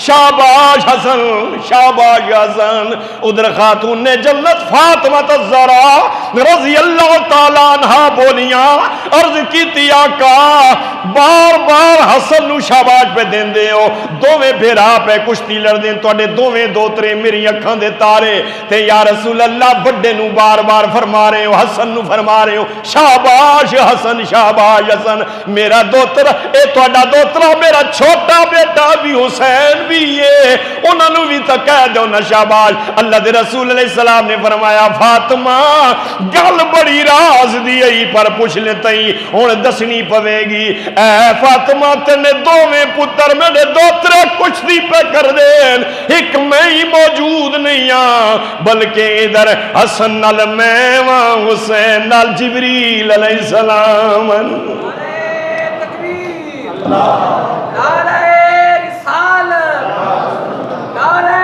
شاباش حسن شاباش حسن۔ ادھر خاتون نے جنت فاطمہ الزہرا رضی اللہ تعالیٰ عنہ بولیاں عرض کی آقا بار بار حسن نو شاباش پہ دین دے ہو، دوویں بھیرا پہ کشتی لڑ دیں توڑے دوویں دوترے میری اکھاں دے تارے تے یا رسول اللہ بڑے نو بار بار فرما رہے ہو، حسن نو فرما رہے ہو شاباش حسن شاباش حسن۔ میرا دوتر اے توڑا دوترا میرا چھوٹا بیٹا بھی حسین بھی یہ انہوں نے بھی تو کہہ دو نا شاباش۔ اللہ دے رسول علیہ السلام نے فرمایا فاطمہ گل بڑی راز دی ای پر پوچھ لیتائی ہون دسنی پوے گی۔ اے فاطمہ تینے دوویں پتر میرے دوترے کشتی پہ کر دین، ایک میں ہی موجود نہیں ہاں بلکہ ادھر حسن نال میں وہاں حسین نال جبریل علیہ السلام۔ نعرہ تکبیر، نعرہ رسالت، نعرہ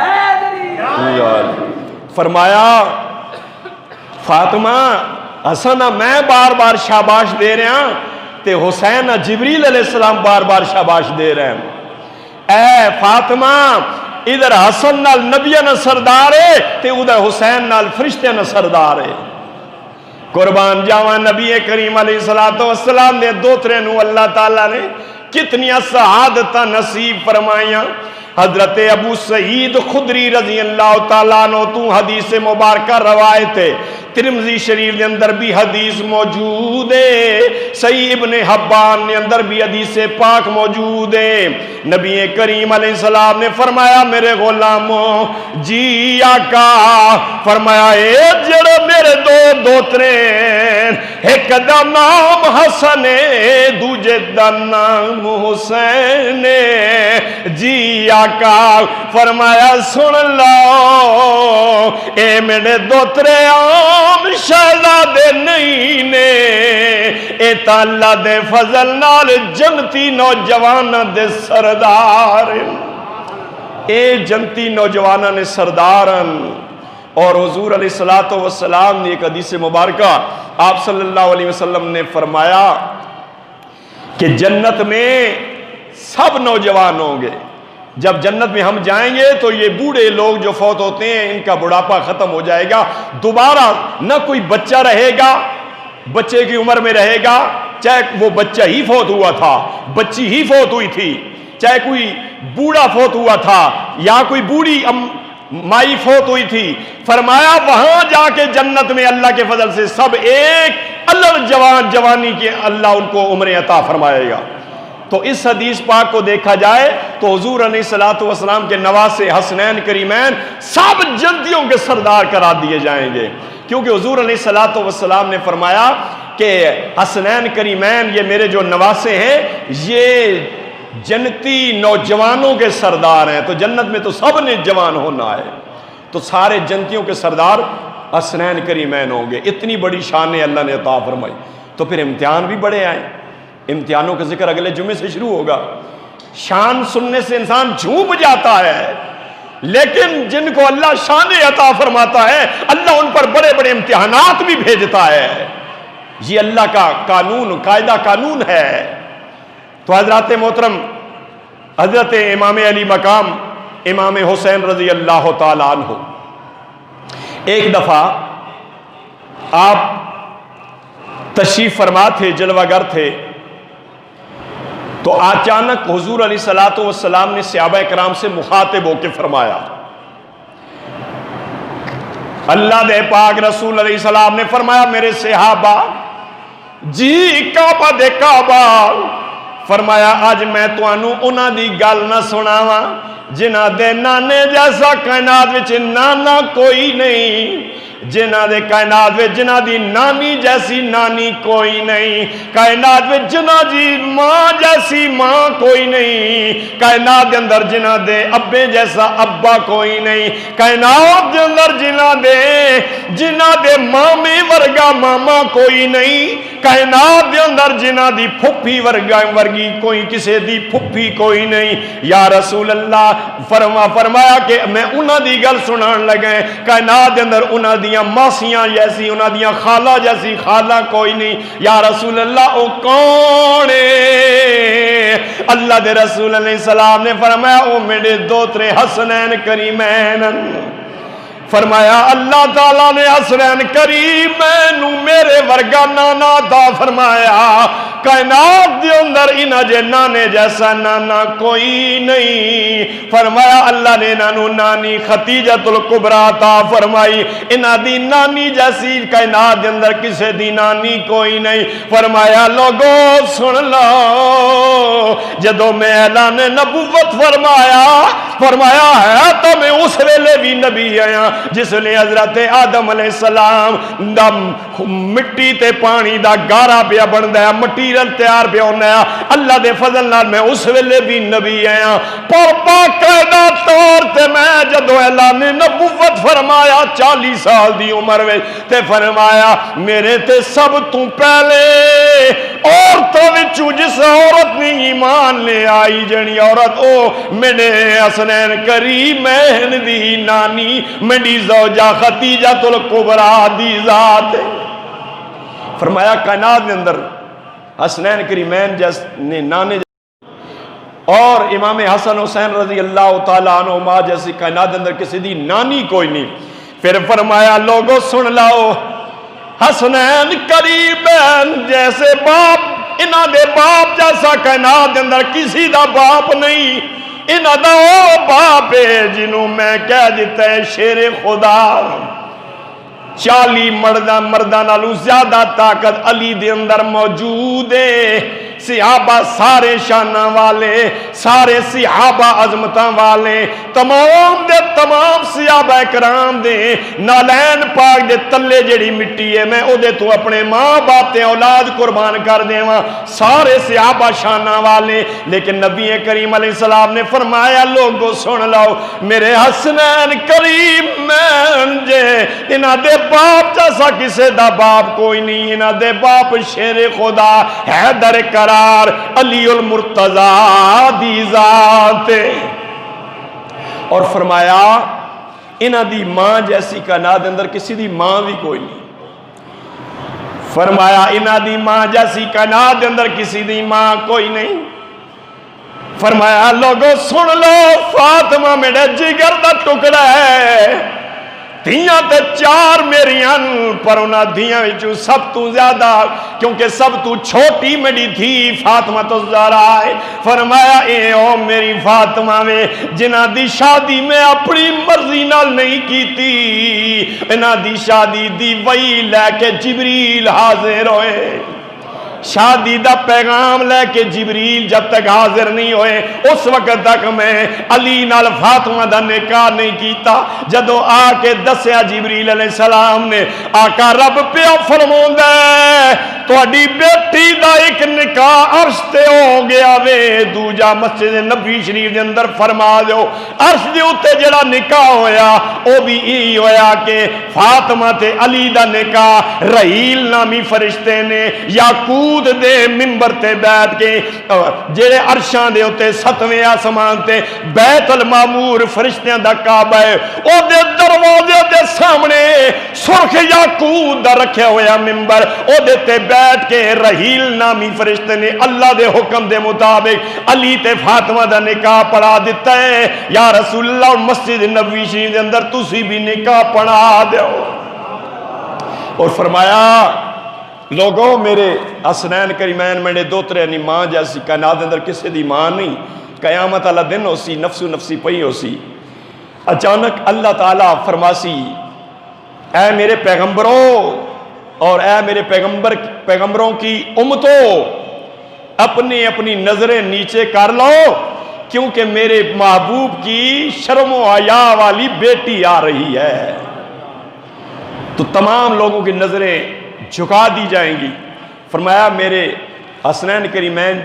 حیدری۔ فرمایا فاطمہ حسن میں بار بار شاباش دے رہے ہیں تے حسین جبریل علیہ السلام بار بار شاباش دے رہے ہیں۔ اے فاطمہ ادھر حسن نال نبیہ نہ سردار ہے تے ادھر حسین نال فرشتے نہ سردار ہے۔ قربان جاواں نبی کریم علیہ السلام نے دوترے نو اللہ تعالیٰ نے کتنی سعادتہ نصیب فرمائیاں۔ حضرت ابو سعید خدری رضی اللہ تعالیٰ عنہ تو حدیث مبارکہ روایت ہے، ترمذی شریف کے اندر بھی حدیث موجود ہے، صحیح ابن حبان کے اندر بھی حدیث پاک موجود ہے۔ نبی کریم علیہ السلام نے فرمایا میرے غلاموں جی آقا، فرمایا اے جڑے میرے دو دوترے ایک دا نام حسن ہے دوجے دا نام حسین ہے جی آقا، فرمایا سن لو اے میرے دوترے عام شہزادے نہیں نے، اے تا اللہ دے فضل نال جنتی نوجوان دے سردار، اے جنتی نوجوانہ نے سردارن۔ اور حضور علیہ السلام نے ایک حدیث مبارکہ آپ صلی اللہ علیہ وسلم نے فرمایا کہ جنت میں سب نوجوان ہوں گے، جب جنت میں ہم جائیں گے تو یہ بوڑھے لوگ جو فوت ہوتے ہیں ان کا بڑھاپا ختم ہو جائے گا، دوبارہ نہ کوئی بچہ رہے گا، بچے کی عمر میں رہے گا، چاہے وہ بچہ ہی فوت ہوا تھا، بچی ہی فوت ہوئی تھی، چاہے کوئی بوڑھا فوت ہوا تھا یا کوئی بوڑھی مائی فوت ہوئی تھی، فرمایا وہاں جا کے جنت میں اللہ کے فضل سے سب ایک اللہ جوانی کے اللہ ان کو عمر عطا فرمائے گا۔ تو اس حدیث پاک کو دیکھا جائے تو حضور علیہ الصلوۃ والسلام کے نواسے حسنین کریمین سب جنتیوں کے سردار قرار دیے جائیں گے، کیونکہ حضور علیہ الصلوۃ والسلام نے فرمایا کہ حسنین کریمین یہ میرے جو نواسے ہیں یہ جنتی نوجوانوں کے سردار ہیں، تو جنت میں تو سب نے جوان ہونا ہے، تو سارے جنتیوں کے سردار حسنین کریمین ہوں گے۔ اتنی بڑی شانیں اللہ نے عطا فرمائی، تو پھر امتحان بھی بڑے آئے، امتحانوں کا ذکر اگلے جمعے سے شروع ہوگا۔ شان سننے سے انسان جھوم جاتا ہے، لیکن جن کو اللہ شان عطا فرماتا ہے اللہ ان پر بڑے بڑے امتحانات بھی بھیجتا ہے، یہ اللہ کا قانون قاعدہ قانون ہے۔ تو حضرات محترم، حضرت امام علی مقام امام حسین رضی اللہ تعالیٰ عنہ ایک دفعہ آپ تشریف فرما تھے، جلوہ گر تھے، تو اچانک حضور علیہ الصلوۃ والسلام نے صحابہ کرام سے مخاطب ہو کے فرمایا، اللہ دے پاک رسول علیہ السلام نے فرمایا میرے صحابہ جی کعبہ دے کعبہ، فرمایا آج میں تانوں انہاں دی گل نہ سناواں جنہاں دے نانے جیسا کائنات وچ نانا کوئی نہیں، جنہاں دے کائنات وچ جنہاں دی نانی جیسی نانی کوئی نہیں، کائنات وچ جنہاں دی ماں جیسی ماں کوئی نہیں، کائنات دے اندر جنہاں دے ابے جیسا ابا کوئی نہیں، کائنات دے اندر جنہاں دے مامے ورگا ماما کوئی نہیں، کائنات دے اندر جنہاں دی پھپھی ورگی کوئی کسے دی پھپھی کوئی نہیں۔ یا رسول اللہ فرمایا کہ میں انہاں دی گل سنان لگے، کائنات دے اندر انہاں دی ماسیاں جیسی انہاں دیاں خالہ جیسی خالہ کوئی نہیں۔ یا رسول اللہ او کون ہے؟ اللہ دے رسول علیہ السلام نے فرمایا او میرے دوترے حسنین کریمین، فرمایا اللہ تعالیٰ نے حسنین کریمین میرے ورگا نانا عطا فرمایا، کائنات دے اندر انہاں جے نانے جیسا نانا کوئی نہیں، فرمایا اللہ نے انہاں نانی ختیجۃ الکبریٰ عطا فرمائی، انہاں دی نانی جیسی کائنات دے اندر کسے دی نانی کوئی نہیں۔ فرمایا لوگو سن لو، جدو میں اعلان نبوت فرمایا ہے تو میں اس ویلے بھی نبی آیا جس نے حضرت آدم علیہ السلام دا مٹی تے پانی دا گارا پیا بن دیا، مٹیریل تیار پیا ہونا ہے، اللہ دے فضل نال میں اس ویلے بھی نبی آیا، پر باقاعدہ طور تے میں جدو اعلان نبوت فرمایا 40 سال دی عمر میں تے فرمایا میرے تے سب تو پہلے عورتوں وچوں جس عورت نے ایمان لے آئی جنی عورت او میرے حسنین کریمین دی نانی میری زوجہ ختیجۃ الکبریٰ دی ذات۔ فرمایا کائنات کے اندر حسنین کریمین جیسے نانے اور امام حسن حسین رضی اللہ تعالیٰ عنہما جیسی کائنات کے اندر کسی دی نانی کوئی نہیں۔ پھر فرمایا لوگوں سن لاؤ، حسنین کریمین جیسے باپ انہاں دے باپ جیسا کائنات کے اندر کسی دا باپ نہیں، انہاں دا او باپ ہے جنہوں میں کہہ دیتا ہے شیر خدا، 40 مردہ نالوں زیادہ طاقت علی دے اندر موجود ہے، صحابہ سارے شانہ والے، سارے صحابہ عظمتاں والے، تمام دے تمام صحابہ کرام دے نالین پاک دے تلے جڑی مٹی ہے میں او دے تو اپنے ماں باپ تے اولاد قربان کر دیواں، سارے صحابہ شانہ والے، لیکن نبی کریم علیہ السلام نے فرمایا لوگو سن لو میرے حسنین کریمین جے انہاں دے باپ جیسا کسے دا باپ کوئی نہیں، انہاں دے باپ شیر خدا حیدر قرار علی المرتضیٰ دی ذات، اور فرمایا انہاں دی ماں جیسی کائنات اندر کسی دی ماں بھی کوئی نہیں، فرمایا انہاں دی ماں جیسی کائنات اندر کسی دی ماں کوئی نہیں۔ فرمایا لوگوں سن لو فاطمہ میرے جگر دا ٹکڑا ہے، دھیاں تے 4 میریاں پر انہاں دھیاں وچوں سب تو زیادہ کیونکہ سب تو چھوٹی میری دھی فاطمہ تو زہرا ہے، فرمایا اے او میری فاطمہ میں جنہاں دی شادی میں اپنی مرضی نال نہیں کیتی، انہاں دی شادی دی وہی لے کے جبریل حاضر ہوئے، شادی دا پیغام لے کے جبریل جب تک حاضر نہیں ہوئے اس وقت تک میں علی نال فاطمہ دا نکاح نہیں کیتا. جدو آ کے دسیا جبریل علیہ السلام نے آقا رب پیا فرماوندا ہے تہاڈی بیٹی دا ایک نکاح عرش تے ہو گیا وے, دوجا مسجد نبی شریف دے اندر فرما دیو. عرش دے اوتے جڑا نکاح ہویا او بھی یہی ہویا کہ فاطمہ تے علی دا نکاح رحیل نامی فرشتے نے یاقوت دے منبر تے بیٹھ کے جڑے عرشاں دے اوتے 7ویں آسمان تے بیت المعمور فرشتیاں دا کعبہ ہے او دے دروازے دے سامنے سرخ یاقوت دا رکھیا ہویا منبر او دے تے بیٹھ کے رحیل نامی فرشتے نے اللہ دے حکم دے مطابق علی تے فاطمہ دا نکاح پڑھا دیتا ہے. یا رسول اللہ مسجد نبوی شریف دے اندر تسی بھی نکاح پڑھا دیو. اور فرمایا لوگوں میرے حسنین کریمین میرے دوترے نی ماں جیسی کائنات اندر کسی دی ماں نہیں. قیامت اللہ دن ہو سی نفسو نفسی پئی ہو سی. اچانک اللہ تعالیٰ فرماسی اے میرے پیغمبروں اور اے میرے پیغمبروں کی امتوں اپنی اپنی نظریں نیچے کر لو کیونکہ میرے محبوب کی شرم و حیا والی بیٹی آ رہی ہے. تو تمام لوگوں کی نظریں جھکا دی جائیں گی. فرمایا میرے حسنین کریمین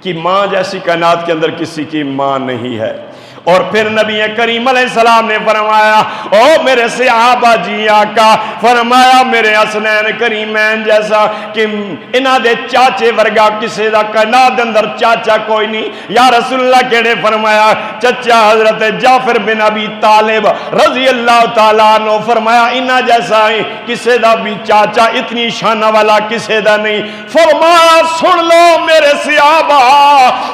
کی ماں جیسی کائنات کے اندر کسی کی ماں نہیں ہے. اور پھر نبی کریم علیہ السلام نے فرمایا او میرے صحابہ جی آقا فرمایا میرے حسنین کریمین جیسا کہ انہاں دے چاچے ورگا کسے دا کائنات اندر چاچا کوئی نہیں. یا رسول اللہ کہنے فرمایا چچا حضرت جعفر بن ابی طالب رضی اللہ تعالیٰ عنہ فرمایا انہاں جیسا کسے دا بھی چاچا اتنی شانہ والا کسے دا نہیں. فرمایا سن لو میرے صحابہ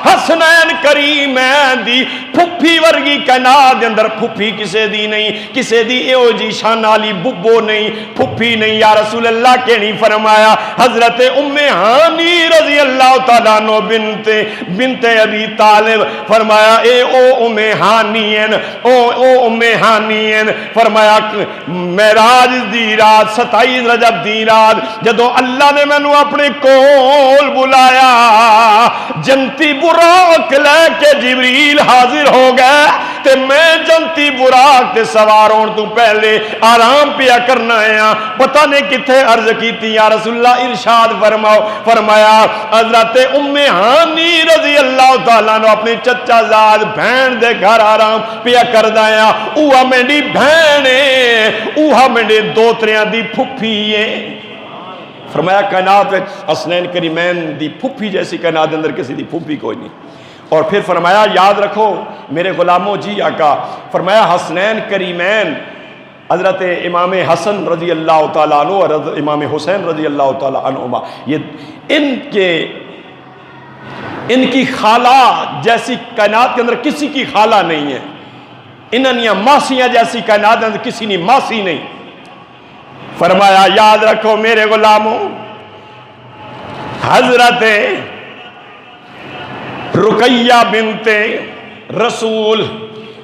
حسنین کریمین دی پھپھی ورگی کائنات دے اندر پھپھی کسے دی نہیں, کسے دی ایو جی شان والی ببو نہیں, پھپھی نہیں. یا رسول اللہ کے نہیں فرمایا حضرت ام ہانی رضی اللہ تعالیٰ عنہ بنت ابی طالب فرمایا اے او ام ہانین او ام ہانین فرمایا معراج دی رات 27 رجب دی رات جدو اللہ نے مینوں اپنے کول بلایا جنتی براق لے کے جبریل حاضر ہو گئے تے میں جنتی براق تے سوار ہون تو پہلے آرام پیا کرنا ہے. پتہ نہیں کتھے عرض کیتی یا رسول اللہ ارشاد فرماؤ. فرمایا حضرت ام ہانی رضی اللہ تعالیٰ نے اپنی چچا زاد بہن دے گھر آرام پیا کردا ہے. اوہ میری بہن ہے, اوہ میرے دوتریاں دی پھپھی ہے. فرمایا کائنات حسنین کریمین دی پھپھی جیسی کائنات اندر کسی دی پھپھی کوئی نہیں. اور پھر فرمایا یاد رکھو میرے غلاموں جی آقا فرمایا حسنین کریمین حضرت امام حسن رضی اللہ تعالیٰ عنہ اور حضرت امام حسین رضی اللہ تعالیٰ عنہما یہ ان کی خالہ جیسی کائنات کے اندر کسی کی خالہ نہیں ہے. انہاں ماسیاں جیسی کائنات کے اندر کسی نے ماسی نہیں. فرمایا یاد رکھو میرے غلاموں حضرت رقیہ بنت رسول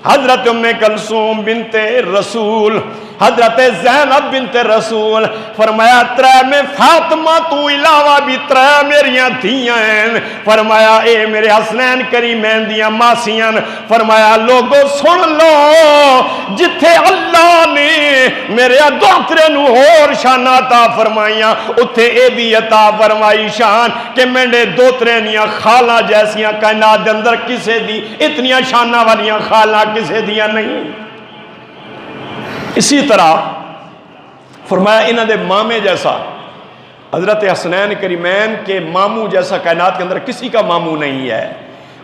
حضرت ام کلثوم بنت رسول حضرت زینب بنت رسول فرمایا ترے میں فاطمہ تو علاوہ بھی ترے میریاں دھیاں ہیں. فرمایا اے میرے حسنین کریمین دیاں ماسیاں. فرمایا لوگو سن لو جتھے اللہ نے میرے دوترے نو اور شان عطا فرمائیاں اتھے اے بھی عطا فرمائی شان کہ میرے دوترے نیاں خالہ جیسیاں کائنات دے اندر کسے دی اتنیاں شانہ والیاں خالہ کسے دیاں نہیں. اسی طرح فرمایا انہاں دے مامے جیسا حضرت حسنین کریمین کے ماموں جیسا کائنات کے اندر کسی کا ماموں نہیں ہے.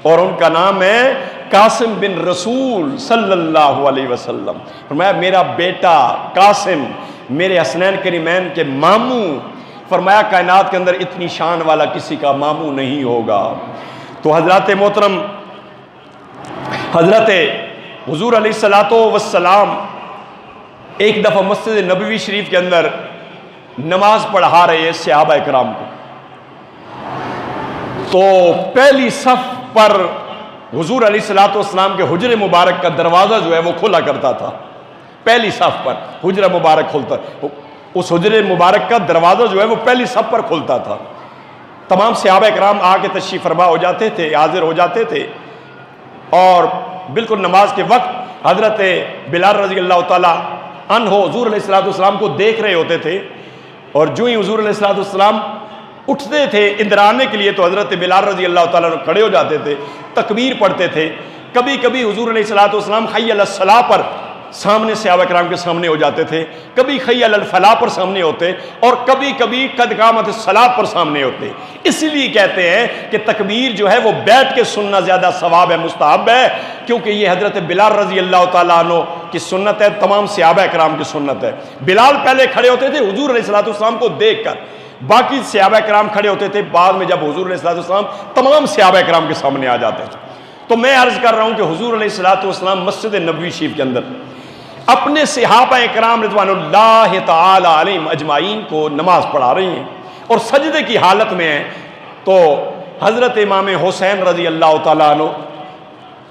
اور ان کا نام ہے قاسم بن رسول صلی اللہ علیہ وسلم. فرمایا میرا بیٹا قاسم میرے حسنین کریمین کے ماموں. فرمایا کائنات کے اندر اتنی شان والا کسی کا ماموں نہیں ہوگا. تو حضرات محترم حضرت حضور علیہ السلام ایک دفعہ مسجد نبوی شریف کے اندر نماز پڑھا رہے صحابہ اکرام کو. تو پہلی صف پر حضور علیہ السلام کے حجر مبارک کا دروازہ جو ہے وہ کھلا کرتا تھا. پہلی صف پر حجر مبارک کھلتا, اس حجر مبارک کا دروازہ جو ہے وہ پہلی صف پر کھلتا تھا. تمام صحابہ کرام آ کے تشریف فرما ہو جاتے تھے، حاضر ہو جاتے تھے، اور بالکل نماز کے وقت حضرت بلال رضی اللہ تعالیٰ عنہ حضور علیہ السلام کو دیکھ رہے ہوتے تھے، اور جو ہی حضور علیہ السلام اٹھتے تھے اندرانے کے لیے تو حضرت بلال رضی اللہ تعالیٰ عنہ کھڑے ہو جاتے تھے، تکبیر پڑھتے تھے۔ کبھی کبھی حضور علیہ السلام حی علی الصلاۃ پر سامنے صحابہ کرام کے سامنے ہو جاتے تھے، کبھی حی علی الفلاح پر سامنے ہوتے، اور کبھی کبھی قد قامت الصلاۃ پر سامنے ہوتے۔ اس لیے کہتے ہیں کہ تکبیر جو ہے وہ بیٹھ کے سننا زیادہ ثواب ہے، مستحب ہے، کیونکہ یہ حضرت بلال رضی اللہ تعالیٰ عنہ کی سنت ہے، تمام صحابہ کرام کی سنت ہے۔ بلال پہلے کھڑے ہوتے تھے حضور علیہ السلام کو دیکھ کر، باقی صحابہ کرام کھڑے ہوتے تھے بعد میں جب حضور علیہ السلام تمام صحابہ کرام کے سامنے آ جاتے تھے۔ تو میں عرض کر رہا ہوں کہ حضور علیہ السلام مسجد نبوی شریف کے اندر اپنے صحابہ کرام رضوان اللہ تعالی علیہم اجمعین کو نماز پڑھا رہے ہیں اور سجدے کی حالت میں ہیں، تو حضرت امام حسین رضی اللہ تعالیٰ عنہ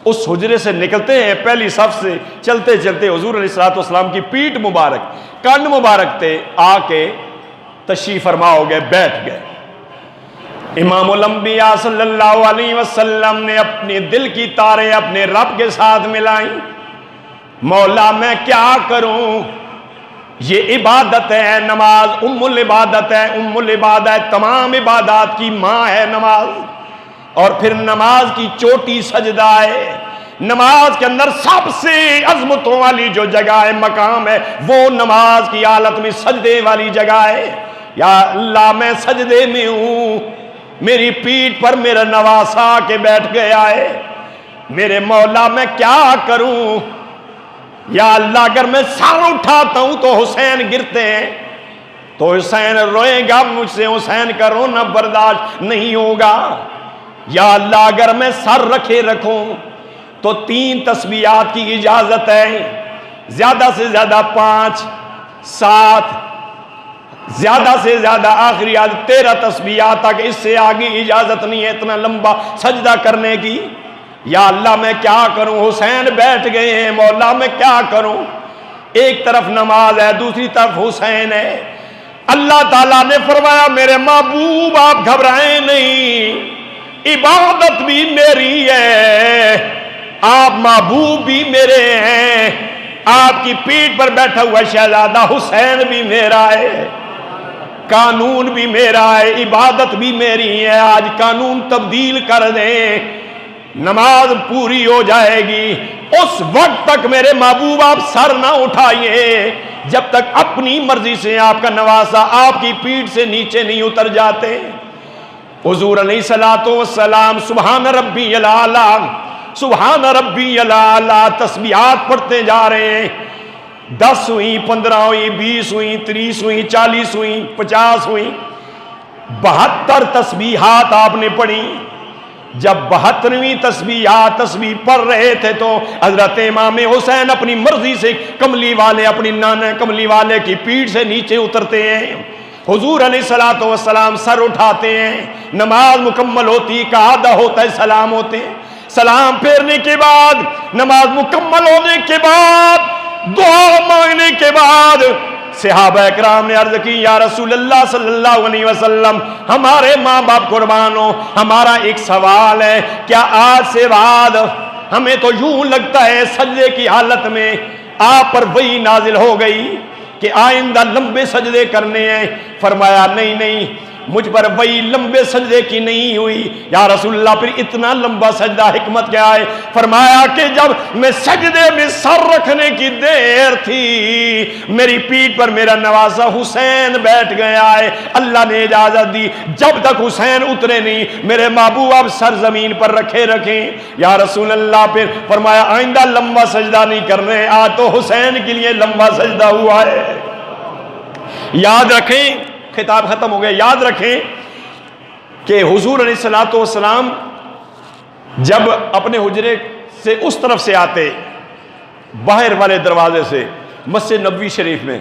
اس حجرے سے نکلتے ہیں، پہلی صف سے چلتے چلتے حضور علیہ السلام کی پیٹھ مبارک، کان مبارک تے آ کے تشریف فرما ہو گئے، بیٹھ گئے۔ امام الانبیاء صلی اللہ علیہ وسلم نے اپنی دل کی تاریں اپنے رب کے ساتھ ملائیں، مولا میں کیا کروں، یہ عبادت ہے، نماز ام العبادت ہے، ام العبادت تمام عبادات کی ماں ہے نماز، اور پھر نماز کی چوٹی سجدہ ہے، نماز کے اندر سب سے عظمتوں والی جو جگہ ہے، مقام ہے، وہ نماز کی حالت میں سجدے والی جگہ ہے۔ یا اللہ میں سجدے میں ہوں، میری پیٹھ پر میرا نواسا کے بیٹھ گیا ہے، میرے مولا میں کیا کروں، یا اللہ اگر میں سر اٹھاتا ہوں تو حسین گرتے ہیں، تو حسین روئے گا، مجھ سے حسین کا رونا برداشت نہیں ہوگا، یا اللہ اگر میں سر رکھے رکھوں تو 3 تسبیحات کی اجازت ہے، زیادہ سے زیادہ 5 7 زیادہ سے زیادہ آخری 13 تسبیحات تک، اس سے آگے اجازت نہیں ہے اتنا لمبا سجدہ کرنے کی۔ یا اللہ میں کیا کروں، حسین بیٹھ گئے ہیں، مولا میں کیا کروں، ایک طرف نماز ہے دوسری طرف حسین ہے۔ اللہ تعالیٰ نے فرمایا میرے محبوب آپ گھبرائیں نہیں، عبادت بھی میری ہے، آپ محبوب بھی میرے ہیں، آپ کی پیٹھ پر بیٹھا ہوا شہزادہ حسین بھی میرا ہے، قانون بھی میرا ہے، عبادت بھی میری ہے، آج قانون تبدیل کر دیں، نماز پوری ہو جائے گی، اس وقت تک میرے محبوب آپ سر نہ اٹھائیے جب تک اپنی مرضی سے آپ کا نواسا آپ کی پیٹھ سے نیچے نہیں اتر جاتے۔ حضور علیہ السلام سبحان ربی الاعلیٰ سبحان ربی الاعلیٰ تسبیحات پڑھتے جا رہے ہیں، 10 ہوئی، 15 ہوئی، 20 ہوئی، 30 ہوئی، 40 ہوئی، 50 ہوئی، 72 تسبیحات آپ نے پڑھی۔ جب 72ویں تسبیح پڑھ رہے تھے تو حضرت امام حسین اپنی مرضی سے کملی والے اپنی نانا کملی والے کی پیٹھ سے نیچے اترتے ہیں، حضور علیہ السلام سر اٹھاتے ہیں، نماز مکمل ہوتی، قعدہ ہوتا ہے، سلام ہوتے ہیں، سلام پھیرنے کے بعد نماز مکمل ہونے کے بعد دعا مانگنے کے بعد صحابہ اکرام نے عرض کی یا رسول اللہ صلی اللہ علیہ وسلم ہمارے ماں باپ قربان ہو، ہمارا ایک سوال ہے، کیا آج سے بعد ہمیں تو یوں لگتا ہے سجدے کی حالت میں آپ پر وحی نازل ہو گئی کہ آئندہ لمبے سجدے کرنے ہیں؟ فرمایا نہیں نہیں، مجھ پر وہی لمبے سجدے کی نہیں ہوئی۔ یا رسول اللہ پھر اتنا لمبا سجدہ حکمت کیا ہے؟ فرمایا کہ جب میں سجدے میں سر رکھنے کی دیر تھی میری پیٹھ پر میرا نواسا حسین بیٹھ گیا ہے، اللہ نے اجازت دی جب تک حسین اترے نہیں میرے محبوب آپ سر زمین پر رکھے رکھیں۔ یا رسول اللہ پھر فرمایا آئندہ لمبا سجدہ نہیں کرنے، آج تو حسین کے لیے لمبا سجدہ ہوا ہے۔ یاد رکھیں، خطاب ختم ہو گیا، یاد رکھیں کہ حضور علیہ السلام جب اپنے حجرے سے اس طرف سے آتے باہر والے دروازے سے مسجد نبوی شریف میں،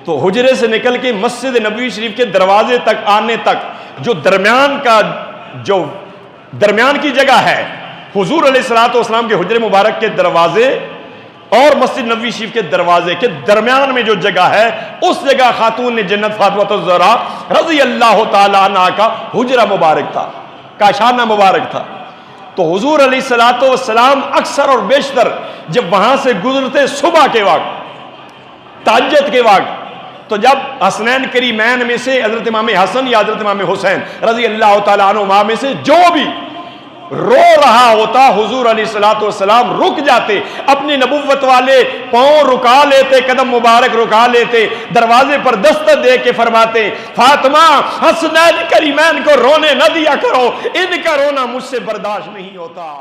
تو حجرے سے نکل کے مسجد نبوی شریف کے دروازے تک آنے تک جو درمیان کی جگہ ہے، حضور علیہ السلام کے حجرے مبارک کے دروازے اور مسجد نبوی شریف کے دروازے کے درمیان میں جو جگہ ہے اس جگہ خاتون نے جنت فاطمہ الزہرا رضی اللہ تعالیٰ عنہ کا حجرہ مبارک تھا، کاشانہ مبارک تھا۔ تو حضور علیہ الصلوۃ والسلام اکثر اور بیشتر جب وہاں سے گزرتے صبح کے وقت، تہجد کے وقت، تو جب حسنین کریمین میں سے حضرت امام حسن یا حضرت امام حسین رضی اللہ تعالیٰ عنہما میں سے جو بھی رو رہا ہوتا، حضور علیہ الصلوۃ والسلام رک جاتے، اپنی نبوت والے پاؤں رکا لیتے، قدم مبارک رکا لیتے، دروازے پر دستک دے کے فرماتے فاطمہ حسنین کریمین کو رونے نہ دیا کرو، ان کا رونا مجھ سے برداشت نہیں ہوتا۔